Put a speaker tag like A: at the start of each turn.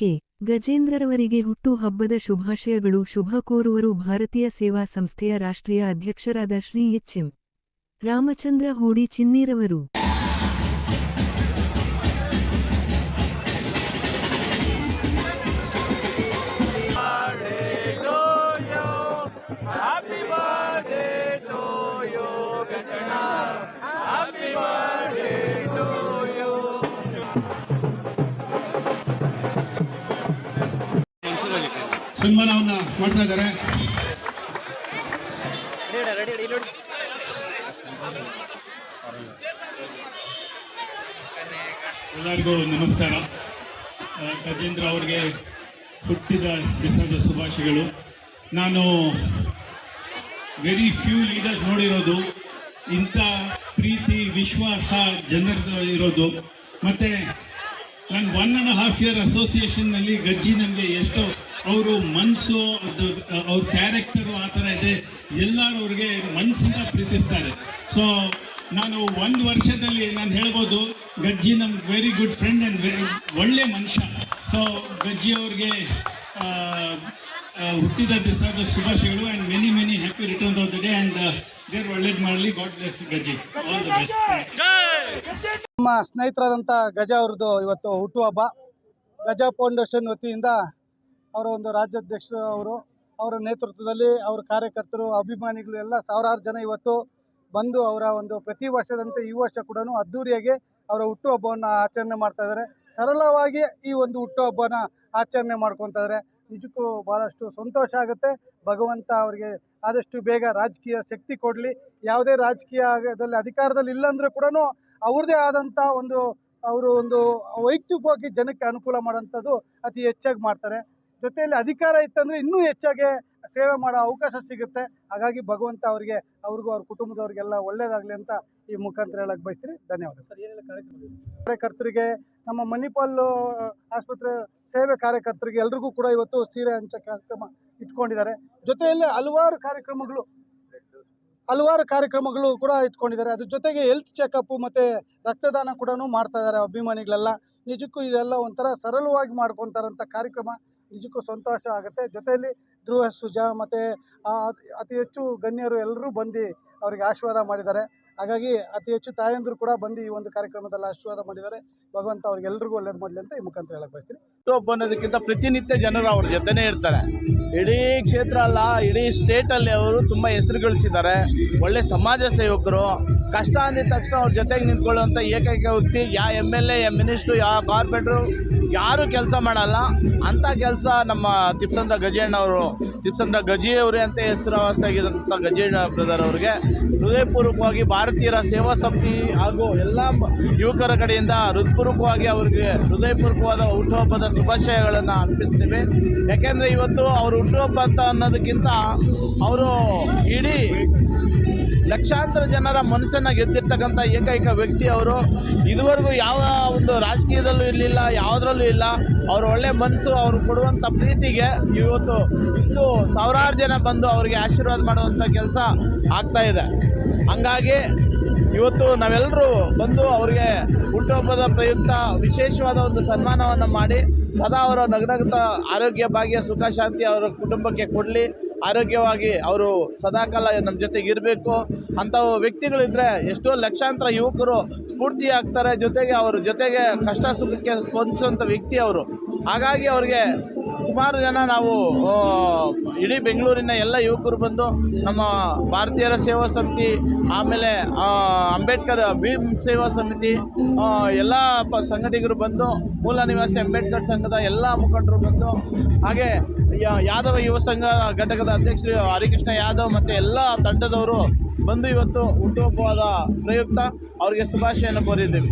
A: K. ಗಜೇಂದ್ರರವರಿಗೆ ಹುಟ್ಟು ಹಬ್ಬದ ಶುಭಾಶಯಗಳು. ಶುಭ ಕೋರುವರು ಭಾರತೀಯ ಸೇವಾ ಸಂಸ್ಥೆಯ ರಾಷ್ಟ್ರೀಯ ಅಧ್ಯಕ್ಷರಾದ ಶ್ರೀ ಎಚ್.ಎಂ. ರಾಮಚಂದ್ರ ಹೂಡಿ ಚಿನ್ನೀರವರು.
B: ಸನ್ಮಾನವನ್ನ ಮಾಡ್ತಾ ಇದ್ದಾರೆ.
C: ಎಲ್ಲರಿಗೂ ನಮಸ್ಕಾರ. ಗಜೇಂದ್ರ ಅವ್ರಿಗೆ ಹುಟ್ಟಿದ ದಿವಸದ ಶುಭಾಶಯಗಳು. ನಾನು ವೆರಿ ಫ್ಯೂ ಲೀಡರ್ಸ್ ನೋಡಿರೋದು, ಇಂಥ ಪ್ರೀತಿ ವಿಶ್ವಾಸ ಜನರದು ಇರೋದು. ಮತ್ತು ನನ್ನ 1.5 year ಅಸೋಸಿಯೇಷನ್ನಲ್ಲಿ ಗಜ್ಜಿ ನನಗೆ ಎಷ್ಟೋ ಅವರು ಮನಸ್ಸು ಅದು ಅವ್ರ ಕ್ಯಾರೆಕ್ಟರು ಆ ಥರ ಇದೆ. ಎಲ್ಲರೂ ಅವ್ರಿಗೆ ಮನಸ್ಸಿಂದ ಪ್ರೀತಿಸ್ತಾರೆ. ಸೊ ನಾನು 1 ವರ್ಷದಲ್ಲಿ ನಾನು ಹೇಳ್ಬೋದು ಗಜ್ಜಿ ನಮ್ಗೆ ವೆರಿ ಗುಡ್ ಫ್ರೆಂಡ್ ಆ್ಯಂಡ್ ಒಳ್ಳೆ ಮನುಷ್ಯ. ಸೊ ಗಜ್ಜಿ ಅವ್ರಿಗೆ ಹುಟ್ಟಿದ ದಿವಸದ ಶುಭಾಶಯಗಳು and many many happy returns of the day and ದೇವ್ರು ಒಳ್ಳೇದು ಮಾಡಲಿ. God bless Gajji. All the best.
D: ನಮ್ಮ ಸ್ನೇಹಿತರಾದಂಥ ಗಜ ಅವ್ರದ್ದು ಇವತ್ತು ಹುಟ್ಟುಹಬ್ಬ. ಗಜ ಫೌಂಡೇಶನ್ ವತಿಯಿಂದ ಅವರ ಒಂದು ರಾಜ್ಯಾಧ್ಯಕ್ಷರು ಅವರ ನೇತೃತ್ವದಲ್ಲಿ ಅವರ ಕಾರ್ಯಕರ್ತರು ಅಭಿಮಾನಿಗಳು ಎಲ್ಲ ಸಾವಿರಾರು ಜನ ಇವತ್ತು ಬಂದು ಅವರ ಒಂದು ಪ್ರತಿ ವರ್ಷದಂತೆ ಈ ವರ್ಷ ಕೂಡ ಅದ್ಧೂರಿಯಾಗಿ ಅವರ ಹುಟ್ಟುಹಬ್ಬವನ್ನು ಆಚರಣೆ ಮಾಡ್ತಾ ಇದ್ದಾರೆ. ಸರಳವಾಗಿ ಈ ಒಂದು ಹುಟ್ಟುಹಬ್ಬನ ಆಚರಣೆ ಮಾಡ್ಕೊತಾ ಇದ್ದಾರೆ. ನಿಜಕ್ಕೂ ಭಾಳಷ್ಟು ಸಂತೋಷ ಆಗುತ್ತೆ. ಭಗವಂತ ಅವರಿಗೆ ಆದಷ್ಟು ಬೇಗ ರಾಜಕೀಯ ಶಕ್ತಿ ಕೊಡಲಿ. ಯಾವುದೇ ರಾಜಕೀಯದಲ್ಲಿ ಅಧಿಕಾರದಲ್ಲಿ ಇಲ್ಲಾಂದರೂ ಕೂಡ ಅವ್ರದ್ದೇ ಆದಂಥ ಅವರು ಒಂದು ವೈಯಕ್ತಿಕವಾಗಿ ಜನಕ್ಕೆ ಅನುಕೂಲ ಮಾಡೋಂಥದ್ದು ಅತಿ ಹೆಚ್ಚಾಗಿ ಮಾಡ್ತಾರೆ. ಜೊತೆಯಲ್ಲಿ ಅಧಿಕಾರ ಇತ್ತಂದರೆ ಇನ್ನೂ ಹೆಚ್ಚಾಗಿ ಸೇವೆ ಮಾಡೋ ಅವಕಾಶ ಸಿಗುತ್ತೆ. ಹಾಗಾಗಿ ಭಗವಂತ ಅವ್ರಿಗೂ ಅವ್ರ ಕುಟುಂಬದವ್ರಿಗೆಲ್ಲ ಒಳ್ಳೆಯದಾಗಲಿ ಅಂತ ಈ ಮುಖಾಂತರ ಹೇಳಕ್ಕೆ ಬಯಸ್ತೀನಿ. ಧನ್ಯವಾದ ಸರ್. ಏನೆಲ್ಲ ಕಾರ್ಯಕರ್ತರಿಗೆ, ನಮ್ಮ ಮಣಿಪಾಲ್ ಆಸ್ಪತ್ರೆ ಸೇವೆ ಕಾರ್ಯಕರ್ತರಿಗೆ ಎಲ್ರಿಗೂ ಕೂಡ ಇವತ್ತು ಸೀರೆ ಹಂಚೋ ಕಾರ್ಯಕ್ರಮ ಇಟ್ಕೊಂಡಿದ್ದಾರೆ. ಜೊತೆಯಲ್ಲಿ ಹಲವಾರು ಕಾರ್ಯಕ್ರಮಗಳು ಕೂಡ ಇಟ್ಕೊಂಡಿದ್ದಾರೆ. ಅದ್ರ ಜೊತೆಗೆ ಹೆಲ್ತ್ ಚೆಕಪ್ಪು ಮತ್ತು ರಕ್ತದಾನ ಕೂಡ ಮಾಡ್ತಾ ಇದ್ದಾರೆ ಅಭಿಮಾನಿಗಳೆಲ್ಲ. ನಿಜಕ್ಕೂ ಇದೆಲ್ಲ ಒಂಥರ ಸರಳವಾಗಿ ಮಾಡ್ಕೊತಾರಂಥ ಕಾರ್ಯಕ್ರಮ. ನಿಜಕ್ಕೂ ಸಂತೋಷ ಆಗುತ್ತೆ. ಜೊತೆಯಲ್ಲಿ ಧ್ರುವ ಸುಜಾ ಮತ್ತು ಅತಿ ಹೆಚ್ಚು ಗಣ್ಯರು ಎಲ್ಲರೂ ಬಂದು ಅವರಿಗೆ ಆಶೀರ್ವಾದ ಮಾಡಿದ್ದಾರೆ. ಹಾಗಾಗಿ ಅತಿ ಹೆಚ್ಚು ತಾಯಂದರು ಕೂಡ ಬಂದು ಈ ಒಂದು ಕಾರ್ಯಕ್ರಮದಲ್ಲಿ ಆಶೀರ್ವಾದ ಮಾಡಿದ್ದಾರೆ. ಭಗವಂತ ಅವ್ರಿಗೆಲ್ರಿಗೂ ಒಳ್ಳೇದು ಮಾಡಲಿ ಅಂತ ಈ ಮುಖಾಂತರ ಹೇಳಕ್ಕೆ ಬಯಸ್ತೀನಿ.
E: ಹುಟ್ಟುಹಬ್ಬ ಅನ್ನೋದಕ್ಕಿಂತ ಪ್ರತಿನಿತ್ಯ ಜನರು ಅವ್ರ ಜೊತೆನೇ ಇರ್ತಾರೆ. ಇಡೀ ಕ್ಷೇತ್ರ ಅಲ್ಲ, ಇಡೀ ಸ್ಟೇಟಲ್ಲಿ ಅವರು ತುಂಬ ಹೆಸರು ಗಳಿಸಿದ್ದಾರೆ. ಒಳ್ಳೆ ಸಮಾಜ ಸೇವಕರು. ಕಷ್ಟ ಅಂದಿದ ತಕ್ಷಣ ಅವ್ರ ಜೊತೆಗೆ ನಿಂತ್ಕೊಳ್ಳುವಂಥ ಏಕೈಕ ವ್ಯಕ್ತಿ. ಯಾವ MLA, ಮಿನಿಸ್ಟ್ರು, ಯಾವ ಕಾರ್ಪೊರೇಟ್ರು ಯಾರೂ ಕೆಲಸ ಮಾಡಲ್ಲ. ಅಂಥ ಕೆಲಸ ನಮ್ಮ ತಿಪ್ಸಂದ್ರ ಗಜಿಯವರೇ ಅಂತ ಹೆಸರುವಾಸಿಯಾಗಿರೋಂಥ ಗಜೇಂದ್ರ ಬ್ರದರ್ ಅವ್ರಿಗೆ ಹೃದಯಪೂರ್ವಕವಾಗಿ ಭಾರತೀಯರ ಸೇವಾ ಸಮಿತಿ ಹಾಗೂ ಎಲ್ಲ ಯುವಕರ ಕಡೆಯಿಂದ ಹೃತ್ಪೂರ್ವಕವಾಗಿ ಅವರಿಗೆ ಹೃದಯಪೂರ್ವಕವಾದ ಹುಟ್ಟುಹಬ್ಬದ ಶುಭಾಶಯಗಳನ್ನು ಅರ್ಪಿಸ್ತೀವಿ. ಯಾಕೆಂದರೆ ಇವತ್ತು ಅವರು ಹುಟ್ಟುಹಬ್ಬ ಅಂತ ಅನ್ನೋದಕ್ಕಿಂತ ಅವರು ಇಡೀ ಲಕ್ಷಾಂತರ ಜನರ ಮನಸ್ಸನ್ನು ಗೆದ್ದಿರ್ತಕ್ಕಂಥ ಏಕೈಕ ವ್ಯಕ್ತಿ ಅವರು. ಇದುವರೆಗೂ ಯಾವ ಒಂದು ರಾಜಕೀಯದಲ್ಲೂ ಇರಲಿಲ್ಲ, ಯಾವುದರಲ್ಲೂ ಇಲ್ಲ. ಅವರು ಒಳ್ಳೆ ಮನಸ್ಸು, ಅವರು ಕೊಡುವಂಥ ಪ್ರೀತಿಗೆ ಇವತ್ತು ಇಷ್ಟು ಸಾವಿರಾರು ಜನ ಬಂದು ಅವರಿಗೆ ಆಶೀರ್ವಾದ ಮಾಡುವಂಥ ಕೆಲಸ ಆಗ್ತಾಯಿದೆ. ಹಂಗಾಗಿ ಇವತ್ತು ನಾವೆಲ್ಲರೂ ಬಂದು ಅವರಿಗೆ ಹುಟ್ಟುಹಬ್ಬದ ಪ್ರಯುಕ್ತ ವಿಶೇಷವಾದ ಒಂದು ಸನ್ಮಾನವನ್ನು ಮಾಡಿ ಸದಾ ಅವರ ನಗನಗ್ತಾ ಆರೋಗ್ಯ, ಭಾಗ್ಯ, ಸುಖ, ಶಾಂತಿ ಅವರ ಕುಟುಂಬಕ್ಕೆ ಕೊಡಲಿ. ಆರೋಗ್ಯವಾಗಿ ಅವರು ಸದಾಕಾಲ ನಮ್ಮ ಜೊತೆಗೆ ಇರಬೇಕು. ಅಂಥ ವ್ಯಕ್ತಿಗಳಿದ್ದರೆ ಎಷ್ಟೋ ಲಕ್ಷಾಂತರ ಯುವಕರು ಸ್ಫೂರ್ತಿ ಆಗ್ತಾರೆ. ಜೊತೆಗೆ ಅವ್ರ ಜೊತೆಗೆ ಕಷ್ಟ ಸುಖಕ್ಕೆ ಸ್ಪಂದಿಸುವಂಥ ವ್ಯಕ್ತಿ ಅವರು. ಹಾಗಾಗಿ ಅವ್ರಿಗೆ ಸುಮಾರು ಜನ ನಾವು ಇಡೀ ಬೆಂಗಳೂರಿನ ಎಲ್ಲ ಯುವಕರು ಬಂದು ನಮ್ಮ ಭಾರತೀಯರ ಸೇವಾ ಸಮಿತಿ, ಆಮೇಲೆ ಅಂಬೇಡ್ಕರ್ ಭೀಮ್ ಸೇವಾ ಸಮಿತಿ, ಎಲ್ಲ ಸಂಘಟಕರು ಬಂದು, ಮೂಲ ನಿವಾಸಿ ಅಂಬೇಡ್ಕರ್ ಸಂಘದ ಎಲ್ಲ ಮುಖಂಡರು ಬಂದು, ಹಾಗೆ ಯಾದವ ಯುವ ಸಂಘ ಘಟಕದ ಅಧ್ಯಕ್ಷರು ಹರಿಕೃಷ್ಣ ಯಾದವ್ ಮತ್ತು ಎಲ್ಲ ತಂಡದವರು ಬಂದು ಇವತ್ತು ಹುಟ್ಟುಹಬ್ಬದ ಪ್ರಯುಕ್ತ ಅವರಿಗೆ ಶುಭಾಶಯವನ್ನು ಕೋರಿದ್ದೇವೆ.